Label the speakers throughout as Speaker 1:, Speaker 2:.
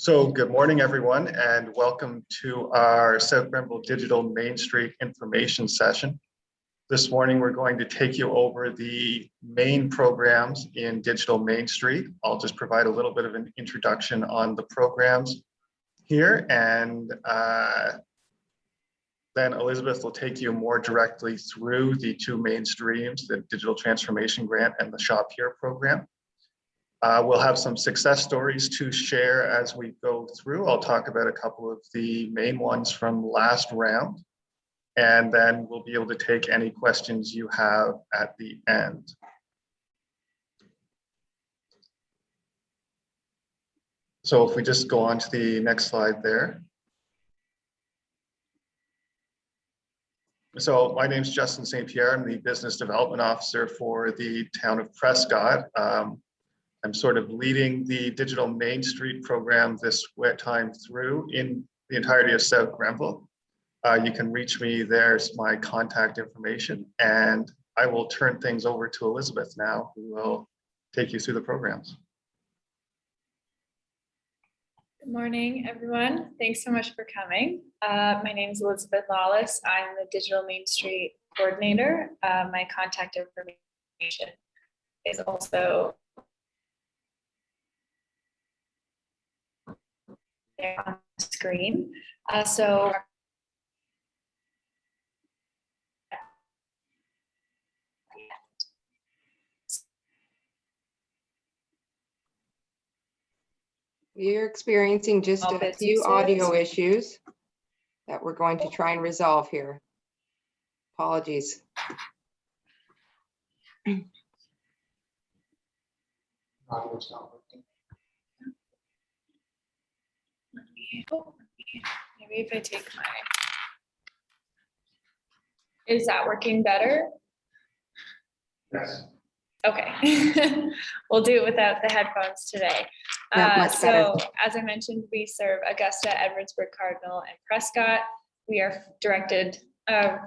Speaker 1: So good morning, everyone, and welcome to our South Grenville Digital Main Street information session. This morning, we're going to take you over the main programs in Digital Main Street. I'll just provide a little bit of an introduction on the programs here, and then Elizabeth will take you more directly through the two main streams, the Digital Transformation Grant and the Shop Here program. We'll have some success stories to share as we go through. I'll talk about a couple of the main ones from last round, and then we'll be able to take any questions you have at the end. So if we just go on to the next slide there. So my name is Justin St Pierre. I'm the Business Development Officer for the town of Prescott. I'm sort of leading the Digital Main Street program this time through in the entirety of South Grenville. You can reach me, there's my contact information, and I will turn things over to Elizabeth now, who will take you through the programs.
Speaker 2: Good morning, everyone. Thanks so much for coming. My name is Elizabeth Lawless. I'm the Digital Main Street Coordinator. My contact information is also on the screen.
Speaker 3: You're experiencing just a few audio issues that we're going to try and resolve here. Apologies.
Speaker 1: Audio's not working.
Speaker 2: Maybe if I take is that working better?
Speaker 1: Yes.
Speaker 2: Okay, we'll do it without the headphones today.
Speaker 3: Much better.
Speaker 2: So as I mentioned, we serve Augusta, Edwardsburg, Cardinal, and Prescott. We are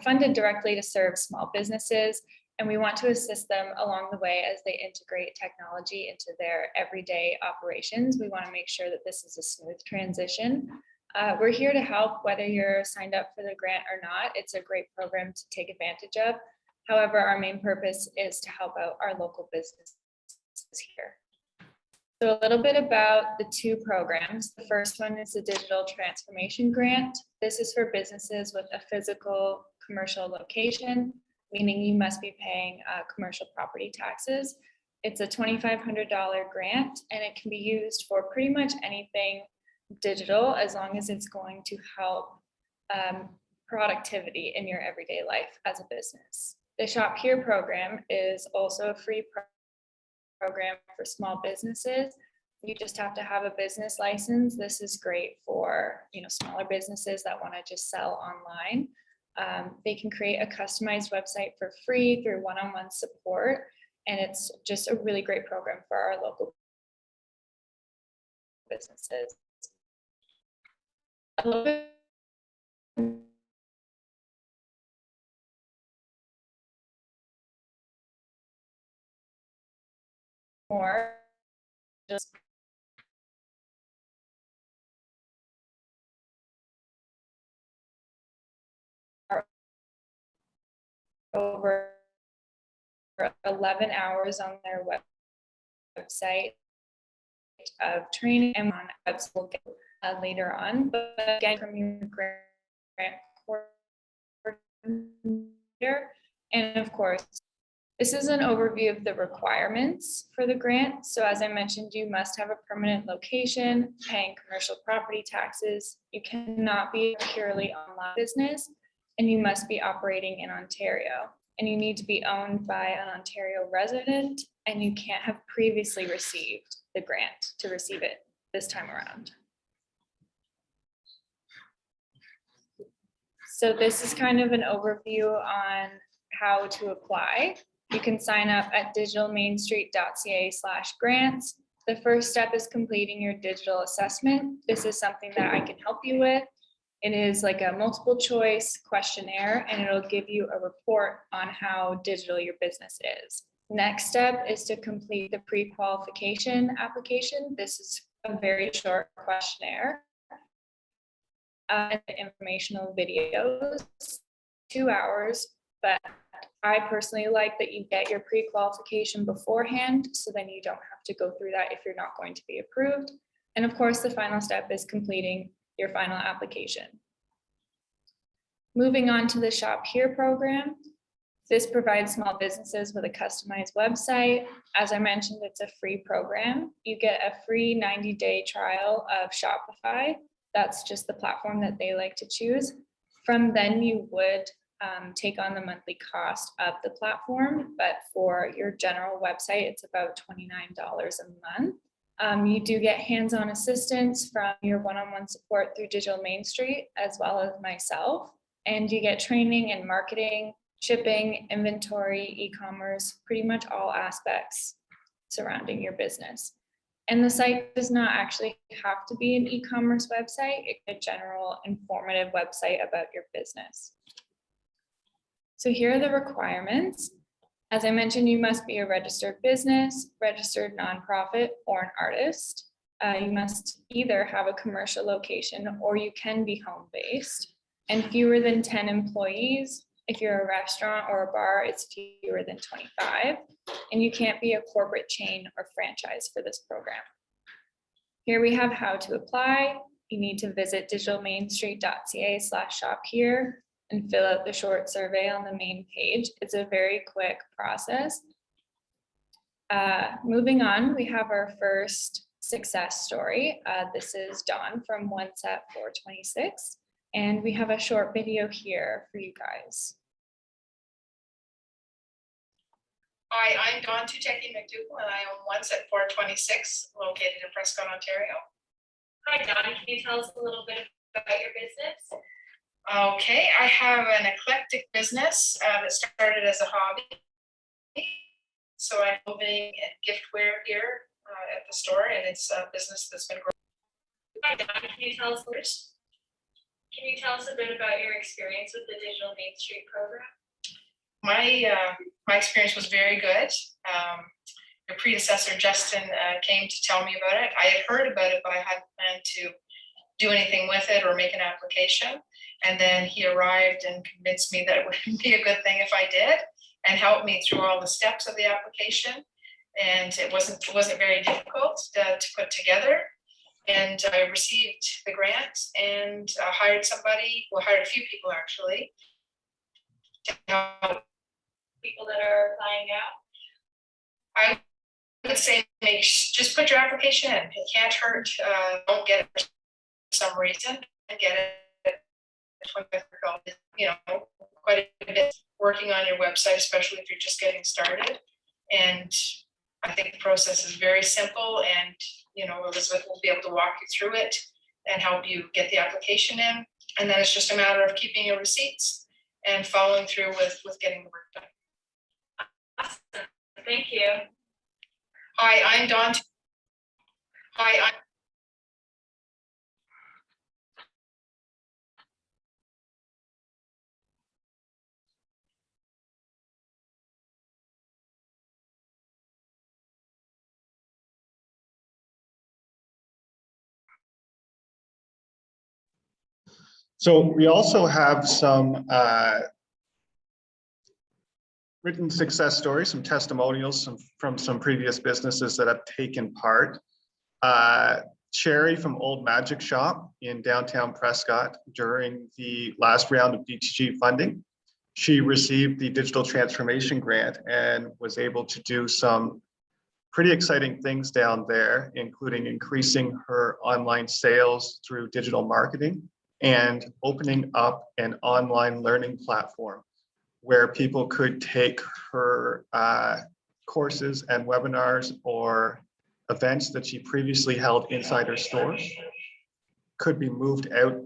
Speaker 2: funded directly to serve small businesses, and we want to assist them along the way as they integrate technology into their everyday operations. We want to make sure that this is a smooth transition. We're here to help whether you're signed up for the grant or not. It's a great program to take advantage of. However, our main purpose is to help out our local businesses here. So a little bit about the two programs. The first one is the Digital Transformation Grant. This is for businesses with a physical commercial location, meaning you must be paying commercial property taxes. It's a $2,500 grant, and it can be used for pretty much anything digital as long as it's going to help productivity in your everyday life as a business. The Shop Here program is also a free program for small businesses. You just have to have a business license. This is great for smaller businesses that want to just sell online. They can create a customized website for free through one-on-one support, and it's just a really great program for our local businesses. A little bit more just over 11 hours on their website of training, and on website we'll get later on. But again, from your grant coordinator, and of course, this is an overview of the requirements for the grant. So as I mentioned, you must have a permanent location, paying commercial property taxes. You cannot be a purely online business, and you must be operating in Ontario. And you need to be owned by an Ontario resident, and you can't have previously received the grant to receive it this time around. So this is kind of an overview on how to apply. You can sign up at digitalmainstreet.ca/grants. The first step is completing your digital assessment. This is something that I can help you with. It is like a multiple choice questionnaire, and it'll give you a report on how digital your business is. Next step is to complete the pre-qualification application. This is a very short questionnaire, and informational videos, 2 hours, but I personally like that you get your pre-qualification beforehand, so then you don't have to go through that if you're not going to be approved. And of course, the final step is completing your final application. Moving on to the Shop Here program. This provides small businesses with a customized website. As I mentioned, it's a free program. You get a free 90-day trial of Shopify. That's just the platform that they like to choose. From then you would take on the monthly cost of the platform, but for your general website, it's about $29 a month. You do get hands-on assistance from your one-on-one support through Digital Main Street, as well as myself. And you get training in marketing, shipping, inventory, e-commerce, pretty much all aspects surrounding your business. And the site does not actually have to be an e-commerce website. It's a general informative website about your business. So here are the requirements. As I mentioned, you must be a registered business, registered nonprofit, or an artist. You must either have a commercial location or you can be home-based, and fewer than 10 employees. If you're a restaurant or a bar, it's fewer than 25, and you can't be a corporate chain or franchise for this program. Here we have how to apply. You need to visit digitalmainstreet.ca/shophere and fill out the short survey on the main page. It's a very quick process. Moving on, we have our first success story. This is Dawn from One Set 426. And we have a short video here for you guys.
Speaker 4: Hi, I'm Dawn McDougall, and I own One Set 426, located in Prescott, Ontario.
Speaker 2: Hi, Dawn. Can you tell us a little bit about your business?
Speaker 4: Okay, I have an eclectic business that started as a hobby. So I'm moving and giftware here at the store, and it's a business that's been growing.
Speaker 2: Hi, Dawn. Can you tell us a bit about your experience with the Digital Main Street program?
Speaker 4: My experience was very good. Your predecessor, Justin, came to tell me about it. I had heard about it, but I hadn't planned to do anything with it or make an application. And then he arrived and convinced me that it would be a good thing if I did, and helped me through all the steps of the application. And it wasn't very difficult to put together. And I received the grant and hired a few people actually to help.
Speaker 2: People that are applying now?
Speaker 4: I would say just put your application in. It can't hurt. Don't get it for some reason and get it. Quite a bit working on your website, especially if you're just getting started. And I think the process is very simple, and Elizabeth will be able to walk you through it and help you get the application in. And then it's just a matter of keeping your receipts and following through with getting the work done.
Speaker 2: Awesome. Thank you.
Speaker 4: Hi, I'm Dawn.
Speaker 1: So we also have some written success stories, some testimonials from some previous businesses that have taken part. Sherry from Old Magic Shop in downtown Prescott during the last round of DTG funding. She received the digital transformation grant and was able to do some pretty exciting things down there, including increasing her online sales through digital marketing and opening up an online learning platform where people could take her courses and webinars or events that she previously held inside her store could be moved out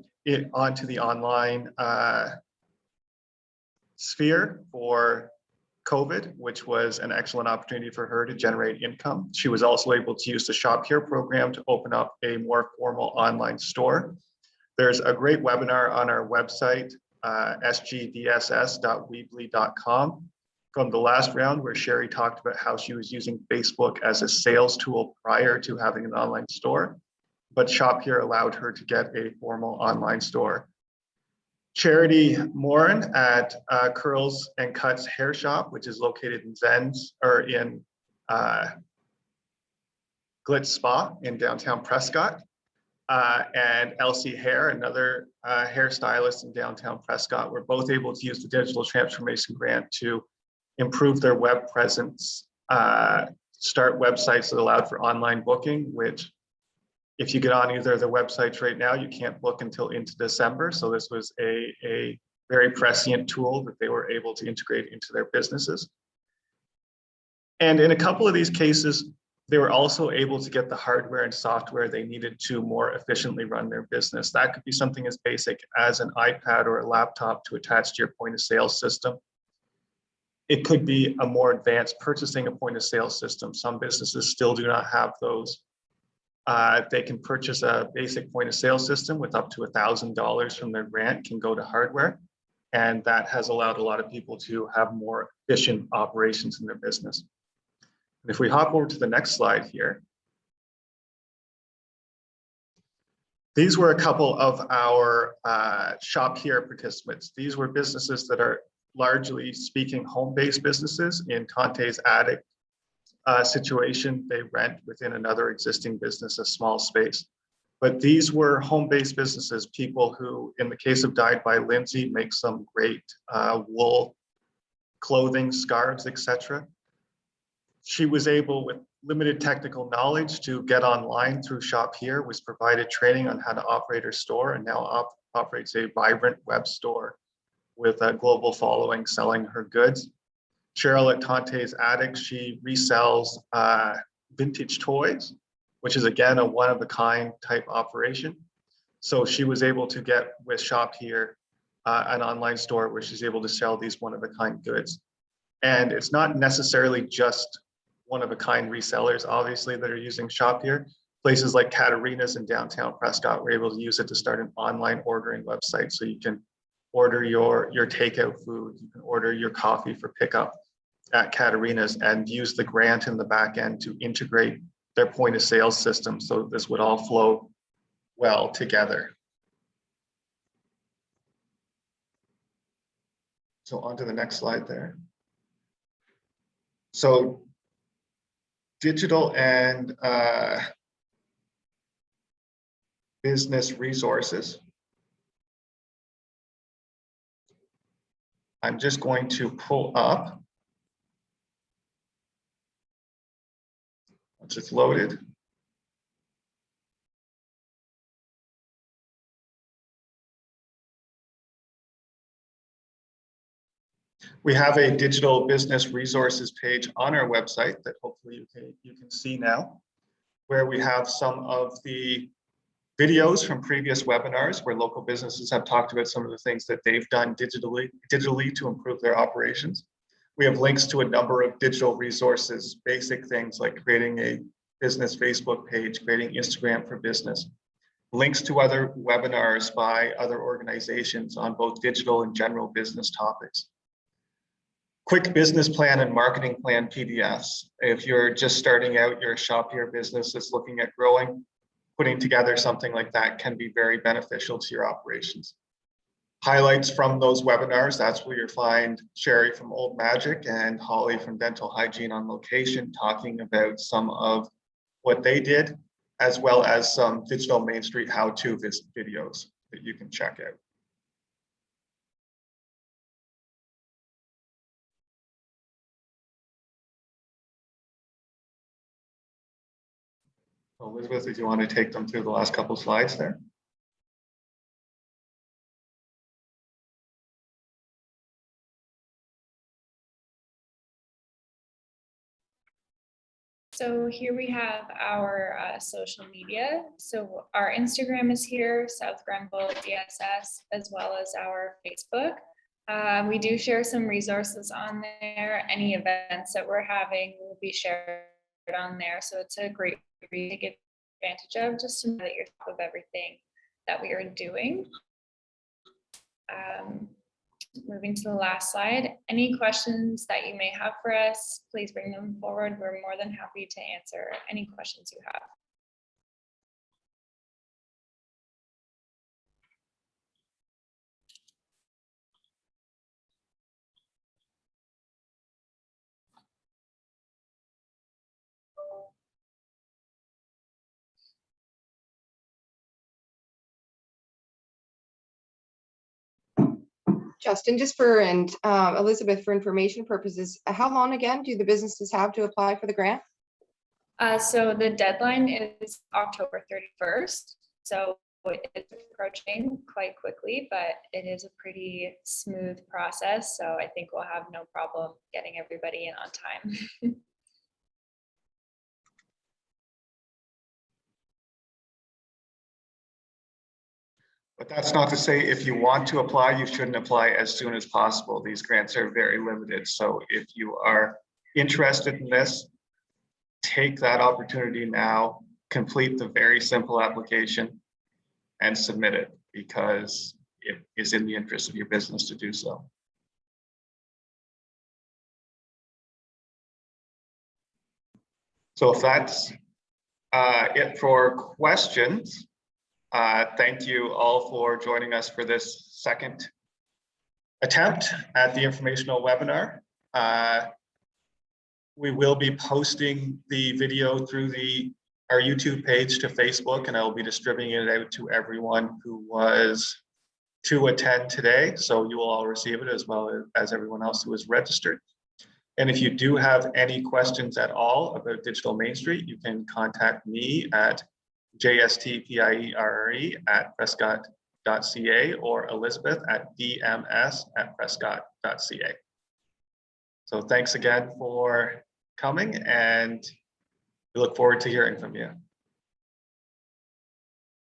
Speaker 1: onto the online sphere for COVID, which was an excellent opportunity for her to generate income. She was also able to use the Shop Here program to open up a more formal online store. There's a great webinar on our website, sgdss.weebly.com, from the last round where Sherry talked about how she was using Facebook as a sales tool prior to having an online store. but Shop Here allowed her to get a formal online store. Charity Morin at Curls and Cuts Hair Shop, which is located in Glitz Spa in downtown Prescott. And Elsie Hair, another hairstylist in downtown Prescott, were both able to use the digital transformation grant to improve their web presence, start websites that allowed for online booking, which if you get on either of the websites right now, you can't book until into December. So this was a very prescient tool that they were able to integrate into their businesses. And in a couple of these cases, they were also able to get the hardware and software they needed to more efficiently run their business. That could be something as basic as an iPad or a laptop to attach to your point of sale system. It could be a more advanced purchasing a point of sale system. Some businesses still do not have those. They can purchase a basic point of sale system with up to $1,000 from their grant can go to hardware. And that has allowed a lot of people to have more efficient operations in their business. And if we hop over to the next slide here, these were a couple of our Shop Here participants. These were businesses that are largely speaking home-based businesses. In Tante's attic situation, they rent within another existing business a small space. But these were home-based businesses, people who, in the case of Dyed by Lindsay, make some great wool clothing, scarves, etc. She was able, with limited technical knowledge, to get online through Shop Here, was provided training on how to operate her store, and now operates a vibrant web store with a global following selling her goods. Cheryl at Tante's Attic, she resells vintage toys, which is again a one-of-a-kind type operation. So she was able to get with Shop Here an online store where she's able to sell these one-of-a-kind goods. And it's not necessarily just one-of-a-kind resellers, obviously, that are using Shop Here. Places like Katarina's in downtown Prescott were able to use it to start an online ordering website. So you can order your takeout food, you can order your coffee for pickup at Katarina's and use the grant in the back end to integrate their point of sale system. So this would all flow well together. So on to the next slide there. So digital and business resources. I'm just going to pull up, once it's loaded. We have a digital business resources page on our website that hopefully you can see now, where we have some of the videos from previous webinars where local businesses have talked about some of the things that they've done digitally to improve their operations. We have links to a number of digital resources, basic things like creating a business Facebook page, creating Instagram for business, links to other webinars by other organizations on both digital and general business topics. Quick business plan and marketing plan PDFs. If you're just starting out your Shop Here business that's looking at growing, putting together something like that can be very beneficial to your operations. Highlights from those webinars, that's where you'll find Sherry from Old Magic and Holly from Dental Hygiene on Location talking about some of what they did, as well as some digital Main Street how-to videos that you can check out. Elizabeth, if you want to take them through the last couple of slides there.
Speaker 2: So here we have our social media. So our Instagram is here, South Grenville DSS, as well as our Facebook. We do share some resources on there. Any events that we're having will be shared on there. So it's a great read to get advantage of, just to know that you're top of everything that we are doing. Moving to the last slide, any questions that you may have for us, please bring them forward. We're more than happy to answer any questions you have.
Speaker 3: Justin, just for, and Elizabeth, for information purposes, how long again do the businesses have to apply for the grant?
Speaker 2: So the deadline is October 31st. So it's approaching quite quickly, but it is a pretty smooth process. So I think we'll have no problem getting everybody in on time.
Speaker 1: But that's not to say if you want to apply, you shouldn't apply as soon as possible. These grants are very limited. So if you are interested in this, take that opportunity now, complete the very simple application and submit it, because it is in the interest of your business to do so. So if that's it for questions, thank you all for joining us for this second attempt at the informational webinar. We will be posting the video through our YouTube page to Facebook, and I will be distributing it out to everyone who was to attend today. So you will all receive it, as well as everyone else who is registered. And if you do have any questions at all about Digital Main Street, you can contact me at jstpierre@prescott.ca or Elizabeth at dms@prescott.ca. So thanks again for coming, and we look forward to hearing from you.